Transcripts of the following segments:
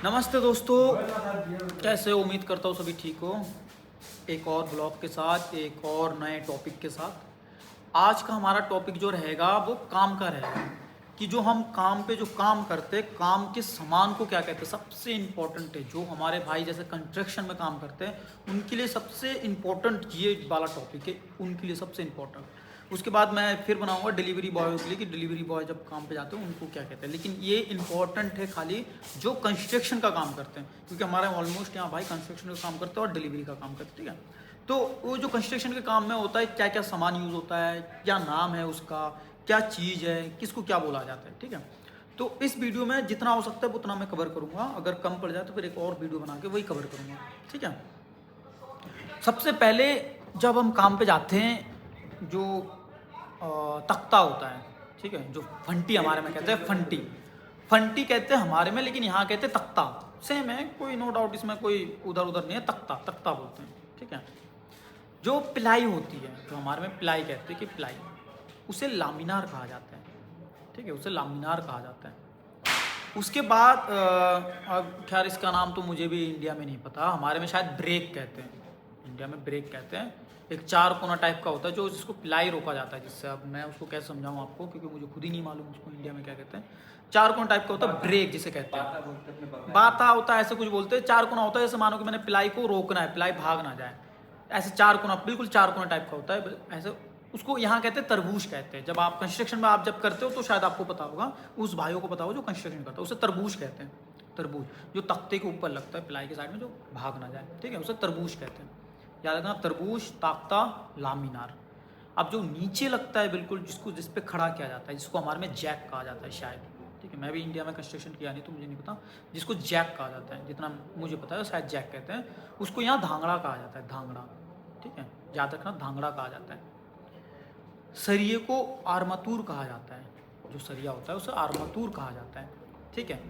नमस्ते दोस्तों, कैसे हो? उम्मीद करता हूँ सभी ठीक हो। एक और ब्लॉग के साथ, एक और नए टॉपिक के साथ। आज का हमारा टॉपिक जो रहेगा वो काम का रहेगा कि जो हम काम पे जो काम करते हैं, काम के सामान को क्या कहते हैं। सबसे इम्पोर्टेंट है जो हमारे भाई जैसे कंस्ट्रक्शन में काम करते हैं उनके लिए सबसे इम्पोर्टेंट ये वाला टॉपिक है, उनके लिए सबसे इम्पोर्टेंट। उसके बाद मैं फिर बनाऊंगा डिलीवरी बॉय के लिए कि डिलीवरी बॉय जब काम पे जाते हैं उनको क्या कहते हैं। लेकिन ये इंपॉर्टेंट है खाली जो कंस्ट्रक्शन का काम करते हैं, क्योंकि हमारे ऑलमोस्ट यहाँ भाई कंस्ट्रक्शन का काम करते हैं और डिलीवरी का काम करते हैं, ठीक है। तो वो जो कंस्ट्रक्शन के काम में होता है, क्या क्या सामान यूज़ होता है, क्या नाम है उसका, क्या चीज़ है, किसको क्या बोला जाता है, ठीक है। तो इस वीडियो में जितना हो सकता है उतना मैं कवर करूँगा। अगर कम पड़ जाए तो फिर एक और वीडियो बना के वही कवर करूँगा, ठीक है। सबसे पहले जब हम काम पे जाते हैं, जो तख्ता होता है, ठीक है, जो फंटी हमारे में कहते हैं, फंटी फंटी कहते हैं हमारे में, लेकिन यहाँ कहते हैं तख्ता। सेम है, कोई नो डाउट इसमें कोई उधर उधर नहीं है। तख्ता तख्ता बोलते हैं, ठीक है। जो प्लाई होती है, जो हमारे में प्लाई कहते हैं कि प्लाई, उसे लामिनार कहा जाता है, ठीक है, उसे लामिनार कहा जाता है। उसके बाद अब खैर इसका नाम तो मुझे भी इंडिया में नहीं पता, हमारे में शायद ब्रेक कहते हैं, इंडिया में ब्रेक कहते हैं। एक चार कोना टाइप का होता है जो जिसको प्लाई रोका जाता है, जिससे अब मैं उसको कैसे समझाऊँ आपको, क्योंकि मुझे खुद ही नहीं मालूम उसको इंडिया में क्या कहते हैं। चार कोना टाइप का होता है ब्रेक जिसे कहते हैं, बाता होता है ऐसे कुछ बोलते हैं। चार कोना होता है जैसे मानो कि मैंने प्लाई को रोकना है, प्लाई भाग ना जाए, ऐसे चार कोना, बिल्कुल चार कोना टाइप का होता है ऐसे। उसको यहाँ कहते हैं तरबूज कहते हैं। जब आप कंस्ट्रक्शन में आप जब करते हो तो शायद आपको पता होगा, उस भाइयों को पता होगा जो कंस्ट्रक्शन करता है, उसे तरबूज कहते हैं। तरबूज जो तख्ते के ऊपर लगता है प्लाई के साइड में, जो भाग ना जाए, ठीक है, उसे तरबूज कहते हैं। याद रखना, तरबूज, ताख्ता, लामीनार। अब जो नीचे लगता है बिल्कुल, जिस पे खड़ा किया जाता है, जिसको हमारे में जैक कहा जाता है शायद, ठीक है। मैं भी इंडिया में कंस्ट्रक्शन किया नहीं तो मुझे नहीं पता। जिसको जैक कहा जाता है, जितना मुझे पता है शायद जैक कहते हैं उसको। यहाँ धांगड़ा कहा जाता है, धांगड़ा, ठीक है, याद रखना, धांगड़ा कहा जाता है। सरिये को आर्मातूर कहा जाता है, जो सरिया होता है उसे आर्मातूर कहा जाता है, ठीक है।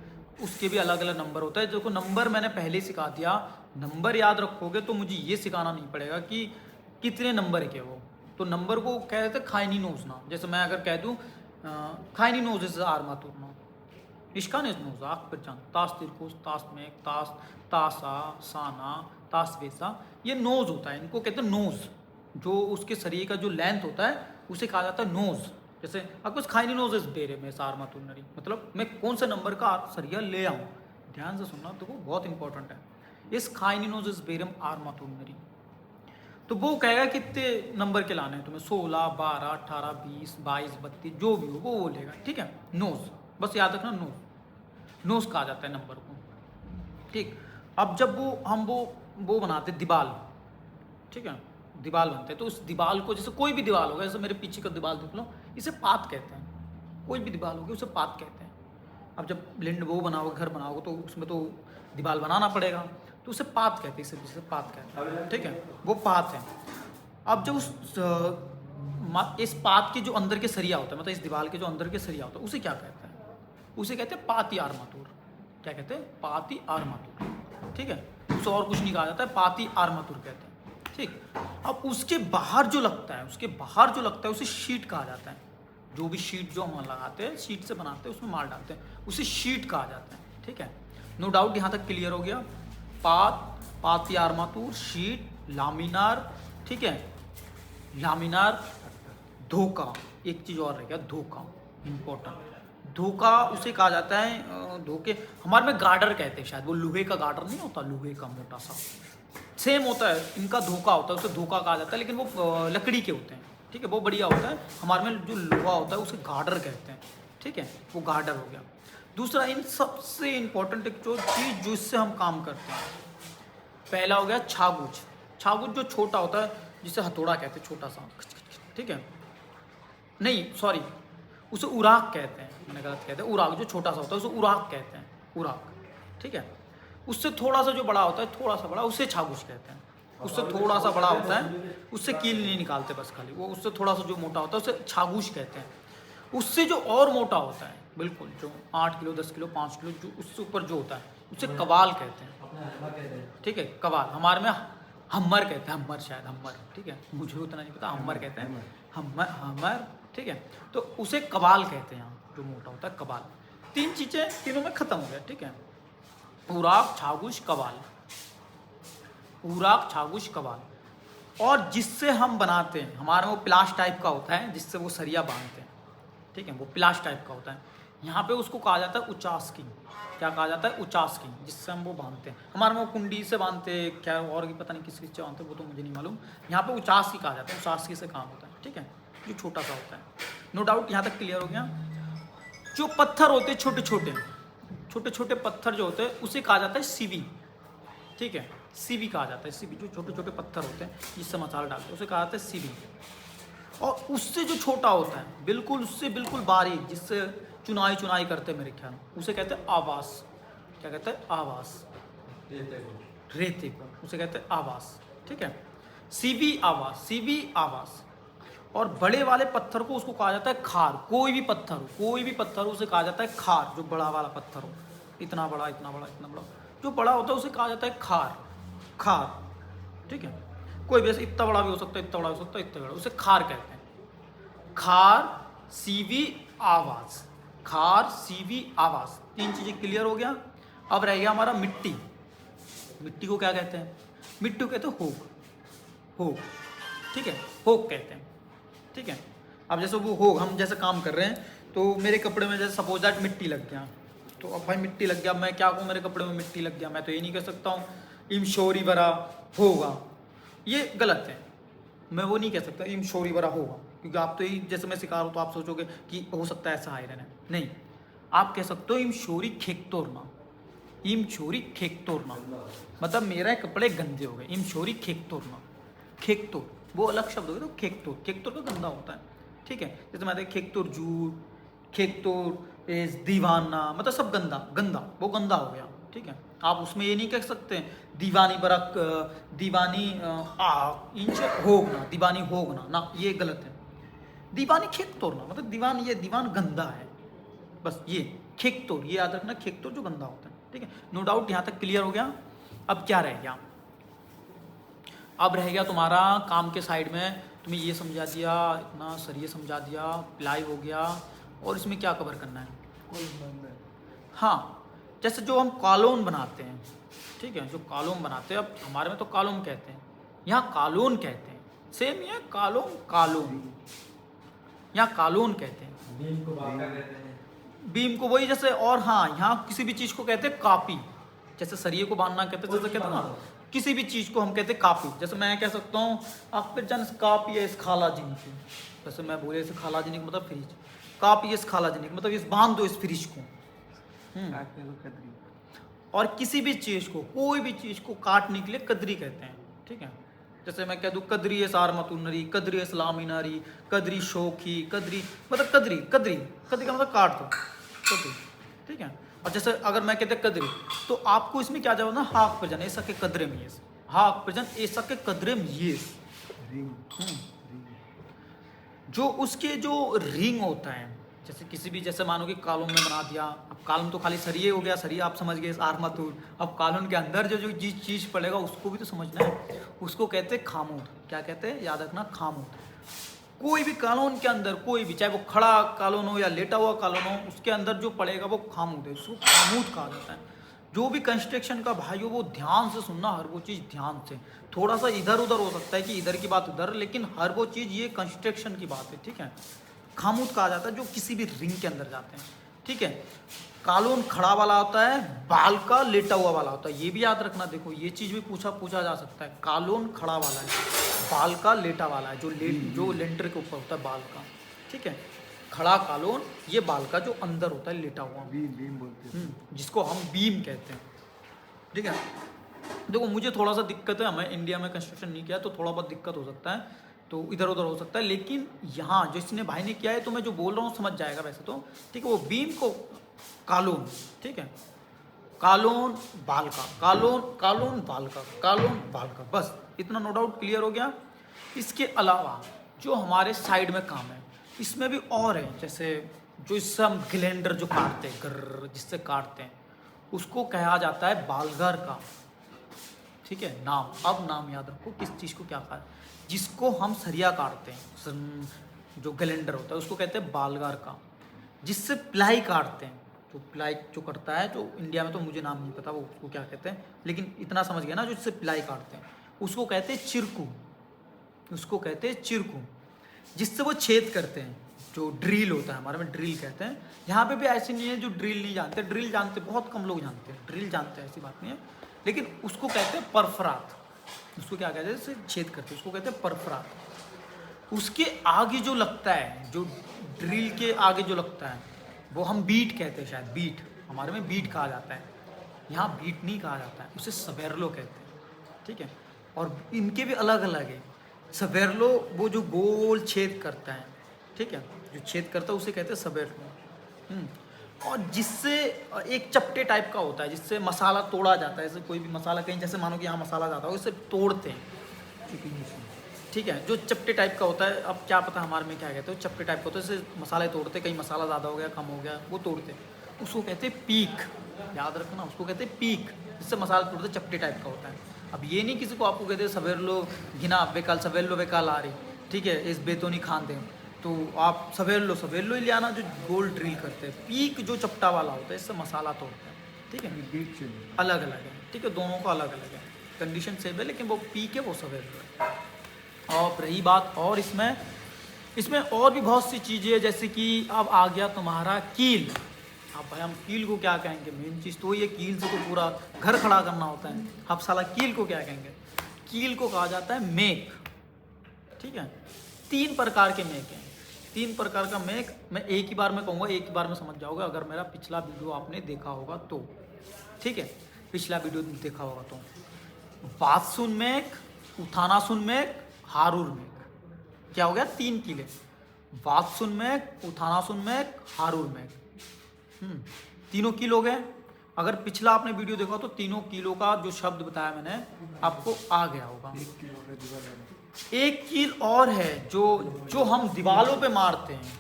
उसके भी अलग अलग नंबर होता है। देखो नंबर मैंने पहले सिखा दिया, नंबर याद रखोगे तो मुझे ये सिखाना नहीं पड़ेगा कि कितने नंबर के वो। तो नंबर को कह देते खाइनी नोजना। जैसे मैं अगर कह दूँ खाइनी नोज इज आर्मातूर नो, इश्कान इज नोज आख पर चांद, तास तिरकुस, तास में तास, तासा, साना, तास वेसा, ये नोज होता है, इनको कहते हैं नोज। जो उसके शरीर का जो लेंथ होता है उसे कहा जाता है नोज। जैसे अब कुछ खाइनी नोज इस बेरे में सारमातुनरी, मतलब मैं कौन से नंबर का सरिया ले आऊँ। ध्यान से सुनना, देखो बहुत इंपॉर्टेंट है। इस खाइनी नोज इस बेरम आर्मातुनरी, तो वो कहेगा कितने नंबर के लाने हैं तुम्हें, 16, 12, 18, 20, 22, 32, जो भी हो वो बोलेगा, ठीक है। नोज, बस याद रखना, नोज, नोज कहा जाता है नंबर को, ठीक। अब जब हम वो बनाते दीवाल, ठीक है, दीवाल बनते हैं, तो उस दीवाल को, जैसे कोई भी दीवाल होगा, जैसे मेरे पीछे का दीवाल देख लो, इसे पात कहते हैं। कोई भी दीवाल होगी उसे पात कहते हैं। अब जब लिंड वो बनाओगे, घर बनाओगे, तो उसमें तो दीवाल बनाना पड़ेगा, तो उसे पात कहते हैं, इसे पात कहते हैं, ठीक है, वो पात है। अब जब इस पात के जो अंदर के सरिया होता है, मतलब इस दीवार के जो अंदर के सरिया होता है, उसे क्या कहते हैं? उसे कहते हैं पाती आर्मातूर। क्या कहते हैं? पाती आर्मातूर, ठीक है। उसे और कुछ नहीं कहा जाता है, पाती आर्मातूर कहते हैं, ठीक। अब उसके बाहर जो लगता है, उसे शीट कहा जाता है। जो भी शीट जो हम लगाते हैं, शीट से बनाते हैं, उसमें माल डालते हैं, उसे शीट कहा जाता है, ठीक है। नो डाउट यहाँ तक क्लियर हो गया। पाती आर्मातूर, शीट, लामिनार, ठीक है, लामिनार, धोखा। एक चीज़ और रह गया, धोखा, इम्पोर्टेंट। धोखा उसे कहा जाता है, धोखे हमारे में गार्डर कहते हैं शायद, वो लोहे का गार्डर नहीं होता, लोहे का मोटा सा, सेम होता है, इनका धोखा होता है, उसे धोखा कहा जाता है, लेकिन वो लकड़ी के होते हैं, ठीक है, वो बढ़िया होता है। हमारे में जो लोहा होता है उसे गार्डर कहते हैं, ठीक है, वो गार्डर हो गया। दूसरा, इन सबसे इम्पोर्टेंट एक जो चीज़ जिससे हम काम करते हैं, पहला हो गया छागुच। छागुच जो छोटा होता है, जिसे हथौड़ा कहते हैं, छोटा सा, ठीक है, नहीं सॉरी, उसे उराक कहते हैं, मैंने गलत कहते हैं, उराक जो छोटा सा होता है उसे उराक कहते हैं, उराक, ठीक है। उससे थोड़ा सा जो बड़ा होता है, थोड़ा सा बड़ा, उसे छागुच कहते हैं। उससे थोड़ा सा बड़ा होता है, उससे कील नहीं निकालते बस खाली, वो उससे थोड़ा सा जो मोटा होता है उसे छागुच कहते हैं। उससे जो और मोटा होता है, बिल्कुल जो 8 किलो, 10 किलो, 5 किलो, जो उससे ऊपर जो होता है उसे कवाल कहते हैं, ठीक है, कवाल। हमारे में हम्मर कहते हैं, हम्मर शायद, हम्मर, ठीक है, मुझे उतना नहीं पता, हम्मर कहते हैं, हम्मर, हम्मर, ठीक है। तो उसे कवाल कहते हैं, यहाँ जो मोटा होता है कवाल। तीन चीज़ें तीनों में ख़त्म हो गया, ठीक है। उराक छागुश कवाल, उराक छागुश कवाल। और जिससे हम बनाते हैं, हमारे वो प्लास टाइप का होता है जिससे वो सरिया बांधते हैं, ठीक है, वो प्लास टाइप का होता है। यहाँ पे उसको कहा जाता है उचास्की। क्या कहा जाता है? उचास्की, जिससे हम वो बांधते हैं। हमारे में वो कुंडी से बांधते हैं, क्या और भी पता नहीं किस किस से बांधते हैं, वो तो मुझे नहीं मालूम। यहाँ पे उचास्की कहा जाता है, उचास्की से काम होता है, ठीक है, जो छोटा सा होता है। नो डाउट यहाँ तक क्लियर हो गया। जो पत्थर होते हैं छोटे छोटे, छोटे छोटे पत्थर जो होते हैं उसे कहा जाता है सीवी, ठीक है, सीवी कहा जाता है। सीवी, जो छोटे छोटे पत्थर होते हैं जिससे मसाला डालते हैं उसे कहा जाता है सीवी। और उससे जो छोटा होता है, बिल्कुल उससे बिल्कुल बारीक, जिससे चुनाई चुनाई करते हैं मेरे ख्याल, उसे कहते हैं आवास। क्या कहते हैं? आवास। रेते को उसे कहते हैं आवास, ठीक है, सीवी आवास, सीवी आवास। और बड़े वाले पत्थर को उसको कहा जाता है खार। कोई भी पत्थर हो, कोई भी पत्थर हो उसे कहा जाता है खार। जो बड़ा वाला पत्थर हो, इतना बड़ा इतना बड़ा इतना बड़ा, जो बड़ा होता है उसे कहा जाता है खार, खार, ठीक है। कोई भी ऐसे इतना बड़ा भी हो सकता है, इतना बड़ा हो सकता है, इतना बड़ा, उसे खार कहते हैं। खार, सीवी, आवास, खार, सीवी, आवास, तीन चीजें क्लियर हो गया। अब रह गया हमारा मिट्टी। मिट्टी को क्या कहते हैं? मिट्टी को कहते हैं होग, होग, ठीक है, होग कहते हैं, ठीक है। अब जैसे वो होग, हम जैसे काम कर रहे हैं तो मेरे कपड़े में जैसे सपोज दैट मिट्टी लग गया, तो अब भाई मिट्टी लग गया, मैं क्या कहूँ मेरे कपड़े में मिट्टी लग गया? मैं तो ये नहीं कह सकता हूँ इम शोरी बरा होगा, ये गलत है। मैं वो नहीं कह सकता इम शोरी बरा होगा, क्योंकि आप तो ही जैसे मैं सिखा रहा हूँ तो आप सोचोगे कि हो सकता है ऐसा आयरन है, नहीं। आप कह सकते हो इम शोरी खेक तोड़ना, इम शोरी खेक तोड़ना, मतलब मेरे कपड़े गंदे हो गए, इम शोरी खेक तोड़ना, खेक तोड़ वो अलग शब्द हो गया, तो खेक तोड़, खेक तोड़ तो गंदा होता है, ठीक है। जैसे मैं खेक तोड़ झूठ, खेक तोड़ इस दीवाना, मतलब सब गंदा गंदा, वो गंदा हो गया, ठीक है। आप उसमें ये नहीं कह सकते दीवानी बरक, दीवानी इंच होगना, दीवानी होगना ना, ये गलत है। दीवानी खेक तोड़ना मतलब दीवान, ये दीवान गंदा है, बस ये खेक तोड़, ये याद रखना, खेक तोड़ जो गंदा होता है, ठीक है। नो डाउट यहाँ तक क्लियर हो गया। अब क्या रह गया? अब रह गया तुम्हारा काम के साइड में, तुम्हें ये समझा दिया, इतना सरिये समझा दिया, प्लाई हो गया, और इसमें क्या कवर करना है? हाँ, जैसे जो हम कॉलोन बनाते हैं, ठीक है, जो कॉलोन बनाते हैं, अब हमारे में तो कॉलोन कहते हैं, यहाँ कॉलोन कहते हैं, सेम ये कॉलोन, कॉलोन, यहाँ कॉलोन कहते हैं। बीम को बाका कहते हैं। बीम को वही जैसे, और हाँ, यहाँ किसी भी चीज़ को कहते हैं कापी, जैसे सरिये को बांधना कहते हैं, जैसे कहते हैं ना, किसी भी चीज़ को हम कहते हैं कापी। जैसे मैं कह सकता हूँ आप फिर जान कापी है इस खाला जिन की, जैसे मैं बोले इस खाला जिन मतलब फ्रिज, कापी है इस खाला जिन की मतलब इस बांध दो इस फ्रिज को। और किसी भी चीज़ को, कोई भी चीज़ को काटने के लिए कदरी कहते हैं, ठीक है। जैसे मैं कह दूँ कदरी सार मतुनरी, कदरी इस्लामी नारी, कदरी शोखी, कदरी मतलब कदरी, कदरी, कदरी का मतलब काट दो, कदरी, ठीक है। और जैसे अगर मैं कहते कदरी, तो आपको इसमें क्या जाओ ना, हाक पर जाना, ऐसा के कदरे में, ये हाक पर जान, ऐसा के कदरे में, ये जो उसके जो रिंग होता है, जैसे किसी भी, जैसे मानो कि कॉलम में बना दिया, अब कॉलम तो खाली सरिये हो गया, सरिया आप समझ गए, आर्मातूर। अब कॉलम के अंदर जो जो चीज़ पड़ेगा उसको भी तो समझना है, उसको कहते हैं खामोद। क्या कहते हैं? याद रखना, खामोद। कोई भी कानून के अंदर, कोई भी, चाहे वो खड़ा कानून हो या लेटा हुआ कानून हो, उसके अंदर जो पड़ेगा वो खामोद है, उसको खामोद कहा जाता है। जो भी कंस्ट्रक्शन का भाई हो वो ध्यान से सुनना, हर वो चीज़ ध्यान से, थोड़ा सा इधर उधर हो सकता है कि इधर की बात उधर, लेकिन हर वो चीज़ ये कंस्ट्रक्शन की बात है, ठीक है। खामोद कहा जाता है जो किसी भी रिंग के अंदर जाते हैं, ठीक है। कानून खड़ा वाला होता है, बाल का लेटा हुआ वाला होता है, ये भी याद रखना। देखो ये चीज़ भी पूछा जा सकता है, कानून खड़ा वाला है, बाल का लेटा वाला है, जो लेंटर के ऊपर होता है बाल का, ठीक है। खड़ा कानून, ये बाल का जो अंदर होता है लेटा हुआ, बीम बोलते हैं, जिसको हम बीम कहते हैं, ठीक है। देखो मुझे थोड़ा सा दिक्कत है, मैं इंडिया में कंस्ट्रक्शन नहीं किया तो थोड़ा बहुत दिक्कत हो सकता है, तो इधर उधर हो सकता है, लेकिन यहाँ जिसने भाई ने किया है तो मैं जो बोल रहा हूँ समझ जाएगा वैसे तो, ठीक है। वो बीम को कालून, ठीक है, कालून बाल का, कालून बाल का, कालून बाल का, बस इतना नो डाउट क्लियर हो गया। इसके अलावा जो हमारे साइड में काम है इसमें भी और है, जैसे जो इससे हम ग्लेंडर जो काटते हैं, गर्र जिससे काटते हैं, उसको कहा जाता है बालगर का, ठीक है। नाम, अब नाम याद रखो किस चीज़ को क्या कहा है, जिसको हम सरिया काटते हैं, जो ग्लेंडर होता है उसको कहते हैं बालगार का। जिससे प्लाई काटते हैं जो पिलाई जो करता है, जो इंडिया में तो मुझे नाम नहीं पता वो उसको क्या कहते हैं, लेकिन इतना समझ गया ना, जो इससे पिलाई काटते हैं उसको कहते हैं चिरकू, उसको कहते हैं चिरकू, जिससे वो छेद करते हैं। जो ड्रिल होता है, हमारे में ड्रिल कहते हैं। यहाँ पे भी ऐसे नहीं है जो ड्रिल नहीं जानते, ड्रिल जानते बहुत कम लोग जानते हैं, ड्रिल जानते हैं ऐसी बात नहीं है, लेकिन उसको कहते हैं परफरात। उसको क्या कहते हैं, इससे छेद करते हैं, उसको कहते हैं परफरात। उसके आगे जो लगता है, जो ड्रिल के आगे जो लगता है वो हम बीट कहते हैं, शायद बीट, हमारे में बीट कहा जाता है, यहाँ बीट नहीं कहा जाता है, उसे सवेरलो कहते हैं, ठीक है। और इनके भी अलग अलग है। सवेरलो वो जो गोल छेद करता है, ठीक है, जो छेद करता है उसे कहते हैं सवेरलो। और जिससे एक चपटे टाइप का होता है, जिससे मसाला तोड़ा जाता है, जैसे कोई भी मसाला कहीं, जैसे मानो कि यहाँ मसाला जाता है उसे तोड़ते हैं, ठीक है, जो चपटे टाइप का होता है। अब क्या पता हमारे में क्या कहते हैं, चपटे टाइप का होता है, जैसे मसाले तोड़ते, कहीं मसाला ज़्यादा हो गया कम हो गया वो तोड़ते, उसको कहते हैं पीक, याद रखना, उसको कहते हैं पीक, जिससे मसाला तोड़ते चपटे टाइप का होता है। अब ये नहीं किसी को आपको कहते हैं सवेरलो घिना बेकाल, सवेरलो बेकाल आ रही, ठीक है, इस बेतोनी खान दें, तो आप सवेरलो ही ले आना, जो गोल ड्रिल करते हैं। पीक जो चपटा वाला होता है, इससे मसाला तोड़ता है, ठीक है, अलग अलग है, ठीक है, दोनों का अलग अलग है, कंडीशन सेम है, लेकिन वो पीक है, वो सवेरलो है। और रही बात और इसमें और भी बहुत सी चीज़ें हैं, जैसे कि अब आ गया तुम्हारा कील। अब भाई हम कील को क्या कहेंगे, मेन चीज़ तो ये कील से तो पूरा घर खड़ा करना होता है, अब साला कील को क्या कहेंगे। कील को कहा जाता है मेक, ठीक है। 3 प्रकार के मेक हैं, 3 प्रकार का मेक मैं एक ही बार में कहूँगा, एक ही बार में समझ जाओगे अगर मेरा पिछला वीडियो आपने देखा होगा तो, ठीक है, पिछला वीडियो देखा होगा तो। बातसुन मेक, उथानासुन मेक, हारूर मेक, क्या हो गया, 3 किले, बातसुन मेक, उथानासुन मेक, हारूर मेक, तीनों कील हो गए। अगर पिछला आपने वीडियो देखा तो तीनों कीलों का जो शब्द बताया मैंने आपको आ गया होगा। एक कील और है जो हम दीवालों पे मारते हैं,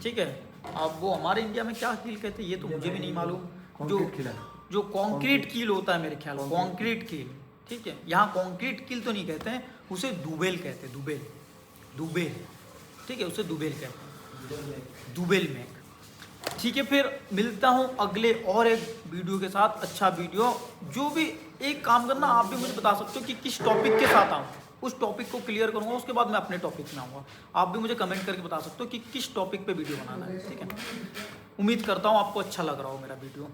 ठीक है। अब वो हमारे इंडिया में क्या कील कहते हैं ये तो मुझे भी नहीं मालूम, जो कंक्रीट कील होता है मेरे ख्याल में, कंक्रीट कील, ठीक है। यहाँ कंक्रीट कील तो नहीं कहते हैं, उसे दुबेल कहते हैं, दुबेल, ठीक है, उसे दुबेल कहते हैं, दुबेल मेक, ठीक है। फिर मिलता हूँ अगले और एक वीडियो के साथ, अच्छा वीडियो। जो भी एक काम करना, आप भी मुझे बता सकते हो कि किस टॉपिक के साथ आऊँ, उस टॉपिक को क्लियर करूँगा, उसके बाद मैं अपने टॉपिक में आऊँगा। आप भी मुझे कमेंट करके बता सकते हो कि किस टॉपिक पे वीडियो बनाना है, ठीक है। उम्मीद करता हूँ आपको अच्छा लग रहा हो मेरा वीडियो।